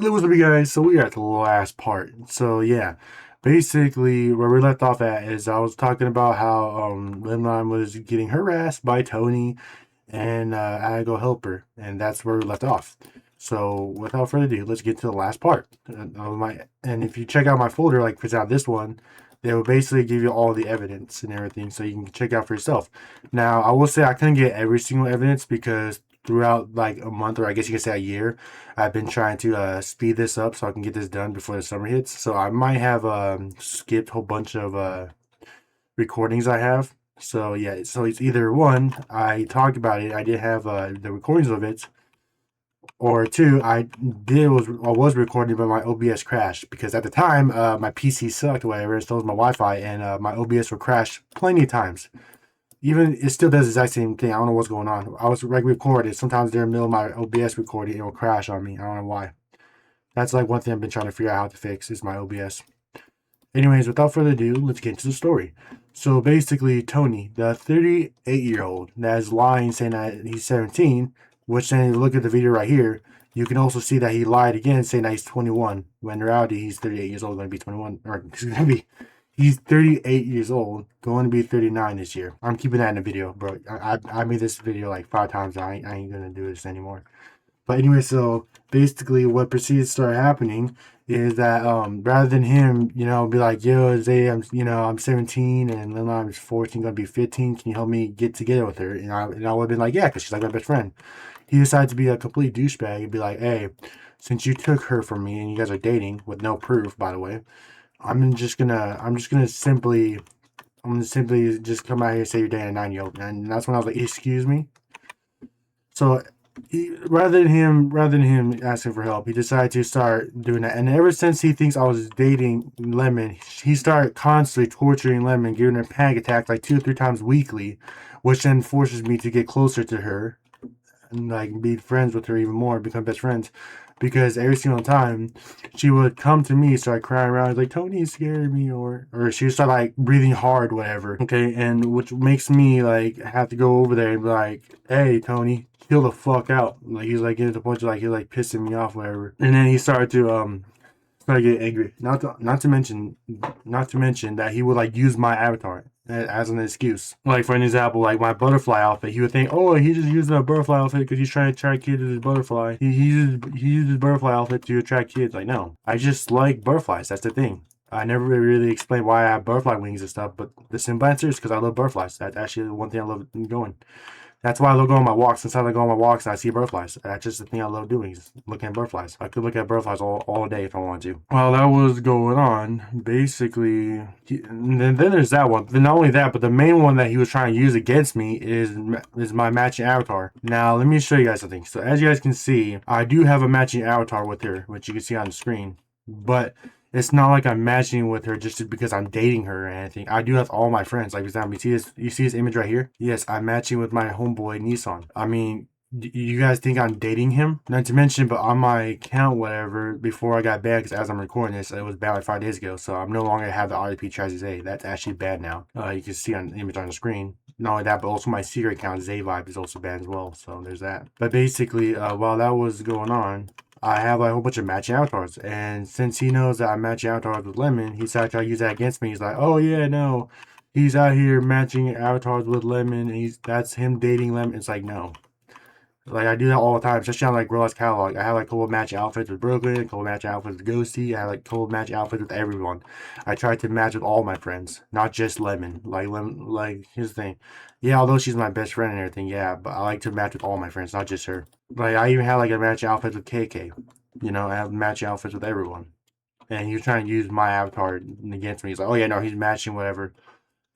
What's up, you guys? So we are at the last part. So yeah, basically where we left off at is I was talking about how Limline was getting harassed by Tony, and I had to go help her, and that's where we left off. So without further ado, let's get to the last part of my. And if you check out my folder, like for example this one, they will basically give you all the evidence and everything, so you can check out for yourself. Now I will say I couldn't get every single evidence because throughout like a month, or I guess you could say a year, I've been trying to speed this up so I can get this done before the summer hits. So I might have skipped a whole bunch of recordings I have. So yeah, so it's either one, I talked about it, I did have the recordings of it, or two, I was recording but my OBS crashed because at the time my PC sucked, whatever, so was my Wi-Fi, and my OBS would crash plenty of times. Even it still does the exact same thing. I don't know what's going on. I was like recording. Sometimes during the middle of my OBS recording, it will crash on me. I don't know why. That's like one thing I've been trying to figure out how to fix is my OBS. Anyways, without further ado, let's get into the story. So basically, Tony, the 38-year-old that is lying saying that he's 17, which then if you look at the video right here, you can also see that he lied again saying that he's 21, when in reality he's 38 years old, going to be 21, or he's going to be He's 38 years old, going to be 39 this year. I'm keeping that in the video, bro. I made this video like 5 times. I ain't gonna do this anymore. But anyway, so basically what proceeds to start happening is that rather than him, be like, yo, Zay, I'm 17 and then I'm 14, gonna be 15. Can you help me get together with her? And I would have been like, yeah, because she's like my best friend. He decided to be a complete douchebag and be like, hey, since you took her from me and you guys are dating with no proof, by the way, I'm gonna simply just come out here and say you're dating a 9-year-old, and that's when I was like, excuse me. So rather than him asking for help, he decided to start doing that. And ever since he thinks I was dating Lemon, he started constantly torturing Lemon, giving her panic attacks like 2 or 3 times weekly, which then forces me to get closer to her and like be friends with her even more, become best friends. Because every single time she would come to me, start crying around, like Tony scared me, or she would start like breathing hard, whatever. Okay, and which makes me like have to go over there and be like, hey Tony, chill the fuck out. Like he's like getting to the point of like he's like pissing me off, whatever. And then he started to I get angry. Not to mention that he would like use my avatar as an excuse. Like for an example, like my butterfly outfit, he would think, oh, he just using a butterfly outfit because he's trying to attract kids with his butterfly. He uses butterfly outfit to attract kids. Like no, I just like butterflies. That's the thing. I never really explained why I have butterfly wings and stuff, but the simple answer is because I love butterflies. That's actually the one thing I love going. That's why I love going on my walks. Since I go on my walks, I see butterflies. That's just the thing I love doing, is looking at butterflies. I could look at butterflies all day if I wanted to. While that was going on, basically, and then there's that one. Then not only that, but the main one that he was trying to use against me is my matching avatar. Now, let me show you guys something. So as you guys can see, I do have a matching avatar with her, which you can see on the screen. But it's not like I'm matching with her just because I'm dating her or anything. I do have all my friends. Like for example, you see this image right here? Yes, I'm matching with my homeboy Nissan. I mean, you guys think I'm dating him? Not to mention, but on my account, whatever, before I got banned, because as I'm recording this, it was banned like 5 days ago, so I'm no longer have the RDP Chazzy A. That's actually banned now. You can see on the image on the screen. Not only that, but also my secret account, Zay Vibe, is also banned as well, so there's that. But basically, while that was going on, I have like a whole bunch of matching avatars, and since he knows that I'm matching avatars with Lemon, he started trying to use that against me. He's like, "Oh yeah, no, he's out here matching avatars with Lemon, and that's him dating Lemon." It's like no, like I do that all the time, especially on like ROBLOX catalog. I have like a couple match outfits with Brooklyn, a couple match outfits with Ghosty. I have like a couple match outfits with everyone. I try to match with all my friends, not just Lemon. Like here's the thing, yeah, although she's my best friend and everything, yeah, but I like to match with all my friends, not just her. Like I even have like a match outfit with KK. I have match outfits with everyone. And he was trying to use my avatar against me. He's like, oh yeah, no, he's matching whatever.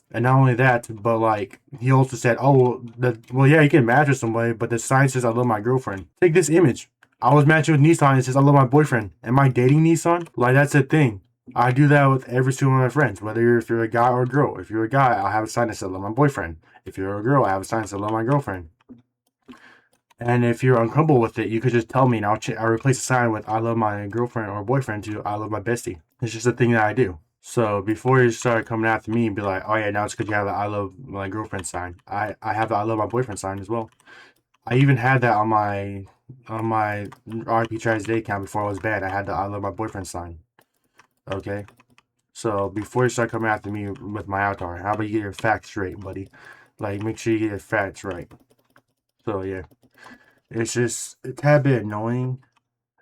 And not only that, but like he also said, oh, well, yeah, you can match with somebody, but the sign says I love my girlfriend. Take this image. I was matching with Nissan and it says I love my boyfriend. Am I dating Nissan? Like that's the thing. I do that with every single one of my friends, whether if you're a guy or a girl. If you're a guy, I'll have a sign that says I love my boyfriend. If you're a girl, I have a sign that says I love my girlfriend. And if you're uncomfortable with it, you could just tell me, and I'll replace the sign with "I love my girlfriend" or boyfriend to "I love my bestie." It's just a thing that I do. So before you start coming after me and be like, "Oh yeah, now it's because you have the "I love my girlfriend" sign," I have the "I love my boyfriend" sign as well. I even had that on my on my RP Tries Day account before I was banned. I had the I Love My Boyfriend sign. Okay? So before you start coming after me with my avatar, how about you get your facts straight, buddy? Like, make sure you get your facts right. So yeah, it's just a tad bit annoying,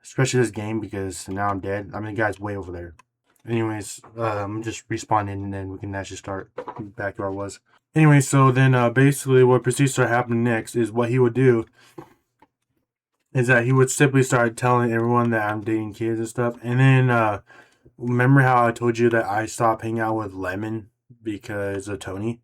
especially this game because now I'm dead. I mean, the guy's way over there. Anyways, I'm just respawning and then we can actually start back where I was. Anyway, so then basically what proceeds to start happening next is what he would do is that he would simply start telling everyone that I'm dating kids and stuff. And then remember how I told you that I stopped hanging out with Lemon because of Tony?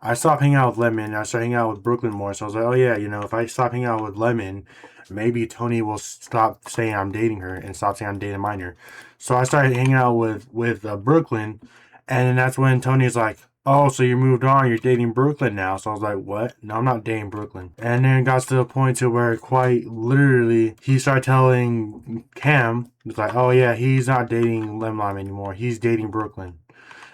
I stopped hanging out with Lemon and I started hanging out with Brooklyn more. So I was like, oh yeah, you know, if I stop hanging out with Lemon, maybe Tony will stop saying I'm dating her and stop saying I'm dating a minor. So I started hanging out with Brooklyn, and then that's when Tony's like, oh, so you moved on, you're dating Brooklyn now. So I was like, what? No, I'm not dating Brooklyn. And then it got to the point to where quite literally he started telling Cam, it's like, oh yeah, he's not dating Lemlime anymore. He's dating Brooklyn.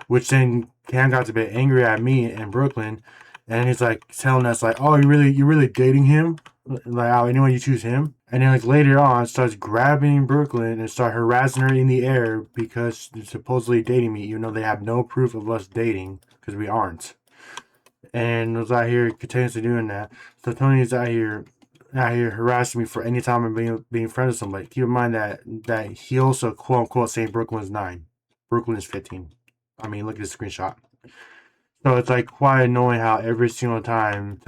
Which then Cam got a bit angry at me and Brooklyn, and he's like telling us like, "Oh, you really dating him? Like, oh, anyone you choose him?" And then like later on, starts grabbing Brooklyn and start harassing her in the air because they're supposedly dating me, even though they have no proof of us dating because we aren't. And was out here continuously doing that. So Tony's out here harassing me for any time I'm being friends with somebody. Keep in mind that he also quote unquote saying Brooklyn is 9, Brooklyn is 15. I mean, look at the screenshot. So it's like quite annoying how every single time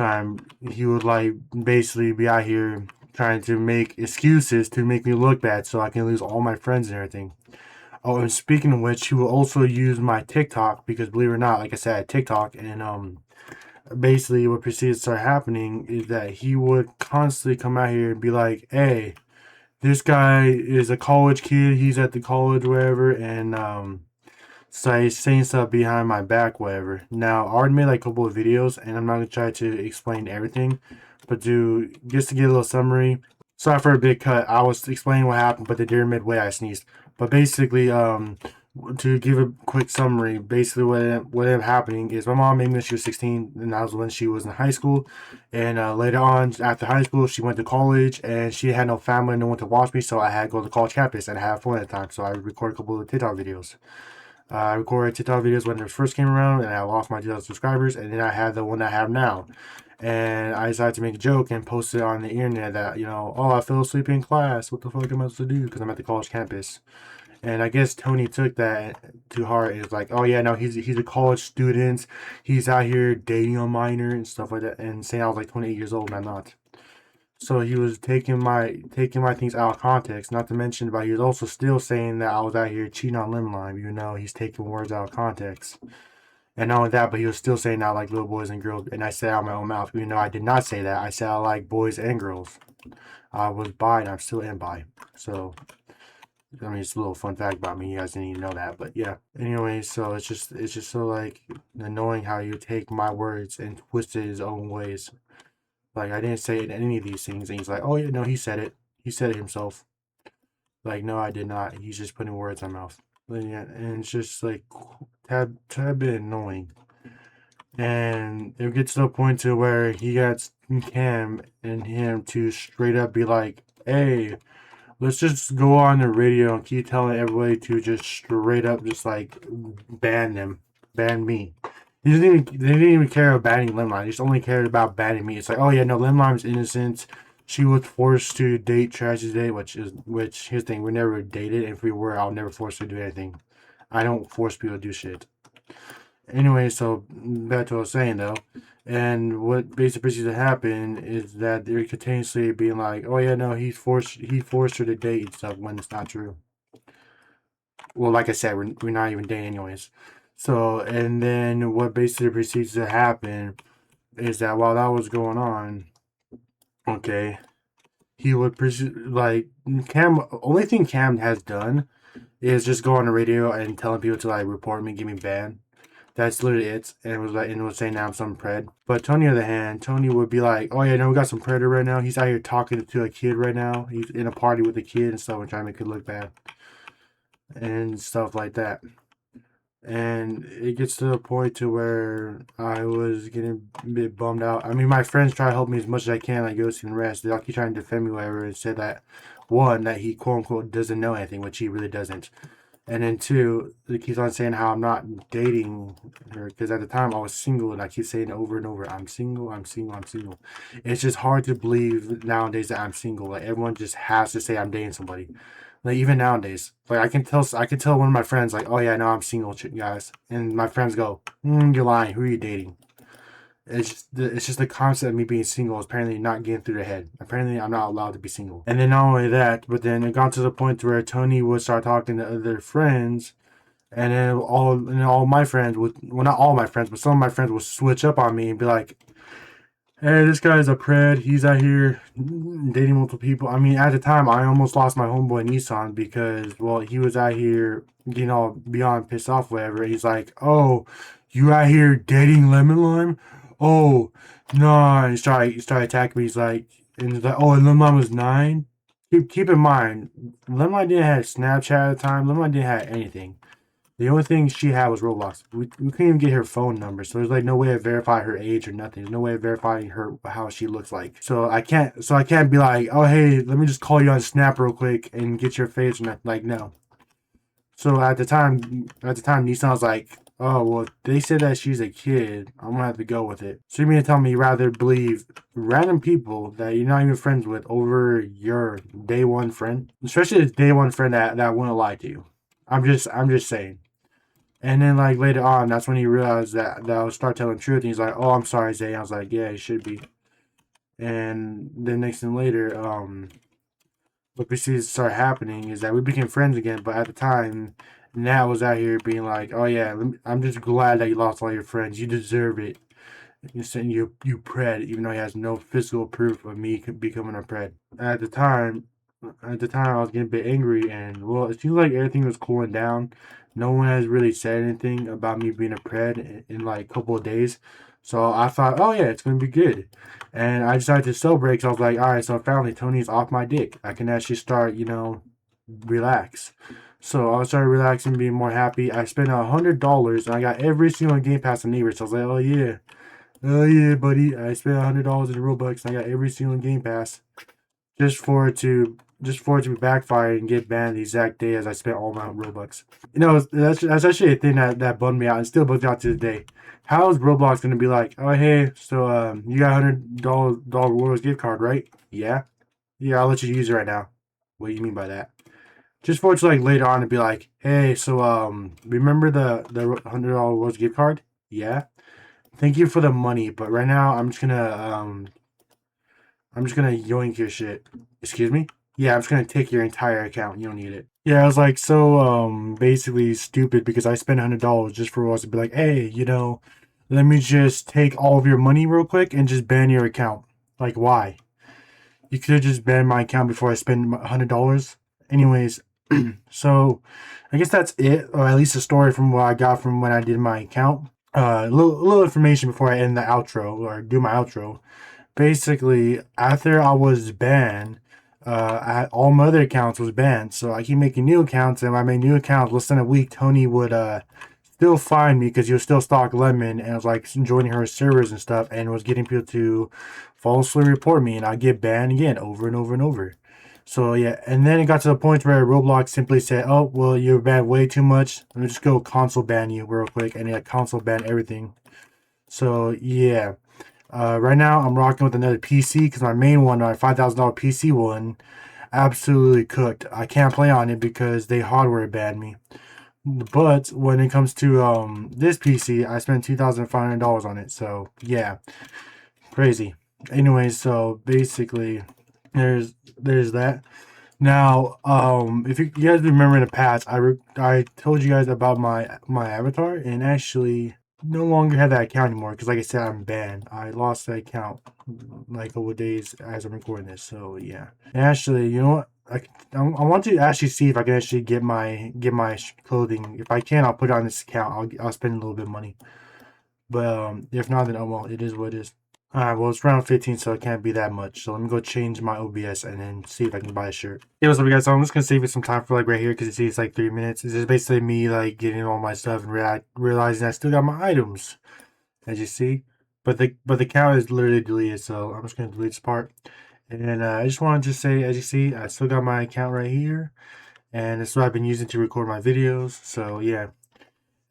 he would like basically be out here trying to make excuses to make me look bad so I can lose all my friends and everything. Oh, and speaking of which, he will also use my TikTok because believe it or not, like I said, I had TikTok and basically what proceeds to start happening is that he would constantly come out here and be like, "Hey, this guy is a college kid. He's at the college, wherever, and so he's saying stuff behind my back, whatever." Now, I already made like a couple of videos, and I'm not gonna try to explain everything, but just to get a little summary. Sorry for a big cut. I was explaining what happened, but during midway I sneezed. But basically, to give a quick summary, basically what ended up happening is my mom made me when she was 16, and that was when she was in high school. And later on, after high school, she went to college, and she had no family, no one to watch me, so I had to go to the college campus and have fun at the time. So I recorded a couple of TikTok videos. I recorded TikTok videos when they first came around, and I lost my 2,000 subscribers, and then I had the one I have now. And I decided to make a joke and post it on the internet that, you know, oh, I fell asleep in class. What the fuck am I supposed to do? Because I'm at the college campus. And I guess Tony took that to heart and was like, oh, yeah, no, he's a college student. He's out here dating a minor and stuff like that, and saying I was like 28 years old, and I'm not. So he was taking my things out of context. Not to mention, but he was also still saying that I was out here cheating on Limelight, even though he's taking words out of context. And not only that, but he was still saying I like little boys and girls. And I said out of my own mouth, even though I did not say that. I said I like boys and girls. I was bi, and I'm still am bi. So I mean, it's a little fun fact about me. You guys didn't even know that, but yeah. Anyway, so it's just so like annoying how you take my words and twist it his own ways. Like, I didn't say any of these things. And he's like, oh, yeah, no, he said it. He said it himself. Like, no, I did not. He's just putting words in my mouth. But yeah, and it's just like tad bit annoying. And it gets to the point to where he got Cam and him to straight up be like, hey, let's just go on the radio and keep telling everybody to just straight up just like ban them. Ban me. They didn't even care about banning Limelight. They just only cared about banning me. It's like, oh yeah, no, Limeline's innocent. She was forced to date Trash's Day, which here's the thing, we never dated, and if we were, I'll never force her to do anything. I don't force people to do shit. Anyway, so back to what I was saying though. And what basically proceeds to happen is that they're continuously being like, oh yeah, no, he forced her to date and stuff when it's not true. Well, like I said, we're not even dating anyways. So, and then what basically proceeds to happen is that while that was going on, okay, he would like Cam. Only thing Cam has done is just go on the radio and telling people to like report me, get me banned. That's literally it. And it was like, and it was saying now I'm some pred. But Tony, on the other hand, Tony would be like, oh yeah, no, we got some predator right now. He's out here talking to a kid right now. He's in a party with a kid and stuff and trying to make it look bad and stuff like that. And it gets to the point to where I was getting a bit bummed out. I mean, my friends try to help me as much as I can, like Ghost and Rest. They all keep trying to defend me, whatever, and said that one, that he quote unquote doesn't know anything, which he really doesn't. And then two, he keeps on saying how I'm not dating her because at the time I was single, and I keep saying over and over, I'm single, I'm single, I'm single. It's just hard to believe nowadays that I'm single. Like everyone just has to say I'm dating somebody. Like even nowadays, like I can tell one of my friends like, oh yeah, no, I'm single, guys, and my friends go, you're lying. Who are you dating? It's just the concept of me being single is apparently not getting through their head. Apparently, I'm not allowed to be single. And then not only that, but then it got to the point where Tony would start talking to other friends, and then all my friends would, well, not all my friends, but some of my friends would switch up on me and be like, hey, this guy's a pred. He's out here dating multiple people. I mean, at the time, I almost lost my homeboy Nissan because, well, he was out here getting all beyond pissed off, whatever. He's like, oh, you out here dating Lemon Lime? Oh, no. He started attacking me. He's like, oh, and Lemon Lime was 9? Keep in mind, Lemon Lime didn't have Snapchat at the time. Lemon Lime didn't have anything. The only thing she had was Roblox. We couldn't even get her phone number, so there's like no way to verify her age or nothing. There's no way of verifying her how she looks like. So I can't be like, oh hey, let me just call you on Snap real quick and get your face or nothing. Like no. So at the time, Nissan was like, oh well, they said that she's a kid. I'm gonna have to go with it. So you mean to tell me you rather believe random people that you're not even friends with over your day one friend, especially a day one friend that wouldn't lie to you. I'm just saying. And then like later on, that's when he realized that I would start telling the truth. And he's like, "Oh, I'm sorry, Zay." I was like, "Yeah, you should be." And then next thing later, what proceeds to start happening is that we became friends again. But at the time, Nat was out here being like, "Oh yeah, I'm just glad that you lost all your friends. You deserve it." You're saying you pred, even though he has no physical proof of me becoming a pred. At the time, I was getting a bit angry, and well, it seems like everything was cooling down. No one has really said anything about me being a pred in like a couple of days. So I thought, oh yeah, it's gonna be good. And I decided to celebrate because I was like, all right, so finally Tony's off my dick. I can actually start, relax. So I started relaxing, being more happy. I spent $100 and I got every single Game Pass on neighbors. So I was like, oh yeah, buddy. I spent $100 in Roblox and I got every single Game Pass just for it to be backfire and get banned the exact day as I spent all my Robux. That's actually a thing that bummed me out and still bugs me out to this day. How is Roblox gonna be like, oh hey, so you got $100 Roblox gift card, right? Yeah. Yeah, I'll let you use it right now. What do you mean by that? Just for it to like later on to be like, hey, so remember the $100 Roblox gift card? Yeah. Thank you for the money, but right now I'm just gonna yoink your shit. Excuse me? Yeah, I'm just gonna take your entire account. You don't need it. Yeah, I was like so basically stupid because I spent $100 just for us to be like, hey, let me just take all of your money real quick and just ban your account. Like why? You could have just banned my account before I spend $100. Anyways, so I guess that's it, or at least a story from what I got from when I did my account. A little information before I end the outro or do my outro. Basically, after I was banned, all my other accounts was banned. So I keep making new accounts, and when I made new accounts, less than a week, Tony would still find me because he was still stalk Lemon and was like joining her servers and stuff, and was getting people to falsely report me, and I get banned again over and over and over. So yeah, and then it got to the point where Roblox simply said, "Oh, well, you're banned way too much. Let me just go console ban you real quick," and yeah, console ban everything. So yeah. Right now, I'm rocking with another PC because my main one, my $5,000 PC one, absolutely cooked. I can't play on it because they hardware banned me. But when it comes to this PC, I spent $2,500 on it. So yeah, crazy. Anyways, so basically, there's that. Now, if you guys remember in the past, I told you guys about my avatar, and actually no longer have that account anymore because, like I said, I'm banned. I lost that account like a couple of days as I'm recording this. So yeah, and actually, you know what? I want to actually see if I can actually get my clothing. If I can, I'll put it on this account. I'll spend a little bit of money. But if not, then oh well, it is what it is. Alright, well, it's round 15, so it can't be that much. So let me go change my OBS and then see if I can buy a shirt. Hey, what's up, guys? So I'm just gonna save you some time for like right here because you see it's like 3 minutes. It's just basically me like getting all my stuff and realizing I still got my items, as you see. But the count is literally deleted, so I'm just gonna delete this part. And I just wanted to say, as you see, I still got my account right here, and it's what I've been using to record my videos. So yeah.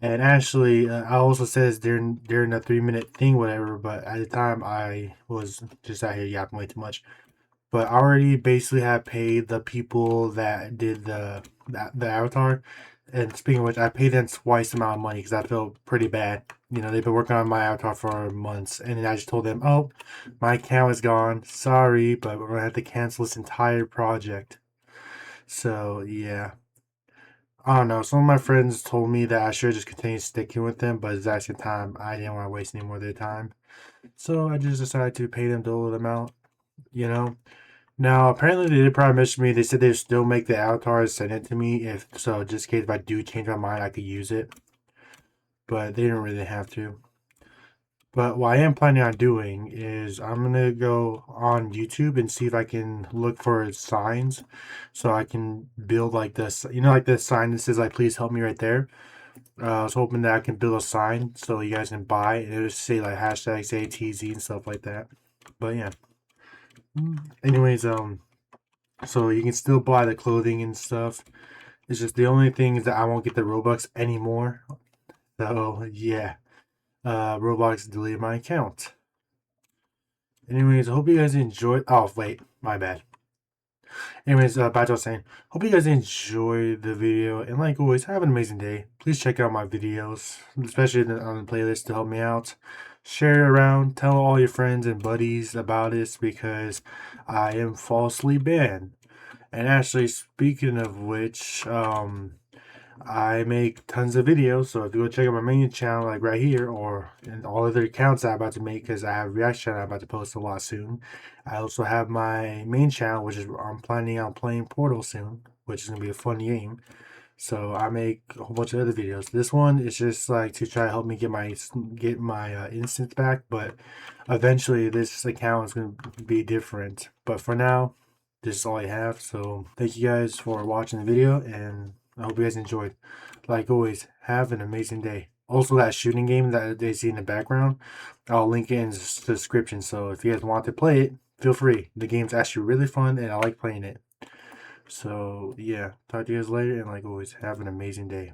And actually, I also says during the 3 minute thing, whatever. But at the time, I was just out here yapping way too much. But I already basically have paid the people that did the avatar. And speaking of which, I paid them twice the amount of money because I felt pretty bad. You know, they've been working on my avatar for months, and then I just told them, "Oh, my account is gone. Sorry, but we're gonna have to cancel this entire project." So yeah. I don't know. Some of my friends told me that I should just continue sticking with them, but at the exact same time, I didn't want to waste any more of their time. So I just decided to pay them the amount, you know. Now, apparently, they did probably message me. They said they'd still make the avatars, send it to me. If so, just in case if I do change my mind, I could use it. But they didn't really have to. But what I am planning on doing is I'm gonna go on YouTube and see if I can look for signs, so I can build like this. You know, like this sign that says like "Please help me" right there. I was hoping that I can build a sign so you guys can buy it. And it'll say like hashtags ATZ and stuff like that. But yeah. Anyways, so you can still buy the clothing and stuff. It's just the only thing is that I won't get the Robux anymore. So yeah. Roblox deleted my account. Anyways, I hope you guys enjoyed. Oh wait, my bad. Anyways, back to what I was saying. Hope you guys enjoyed the video, and like always, have an amazing day. Please check out my videos, especially on the playlist to help me out. Share it around, tell all your friends and buddies about this because I am falsely banned. And actually, speaking of which, I make tons of videos, so if you go check out my main channel, like right here, or in all other accounts I'm about to make, because I have a reaction I'm about to post a lot soon. I also have my main channel, which is I'm planning on playing Portal soon, which is gonna be a fun game. So I make a whole bunch of other videos. This one is just like to try to help me get my instance back, but eventually this account is gonna be different. But for now, this is all I have. So thank you guys for watching the video, and I hope you guys enjoyed. Like always, have an amazing day. Also, that shooting game that they see in the background, I'll link it in the description. So if you guys want to play it, feel free. The game's actually really fun, and I like playing it. So yeah, talk to you guys later, and like always, have an amazing day.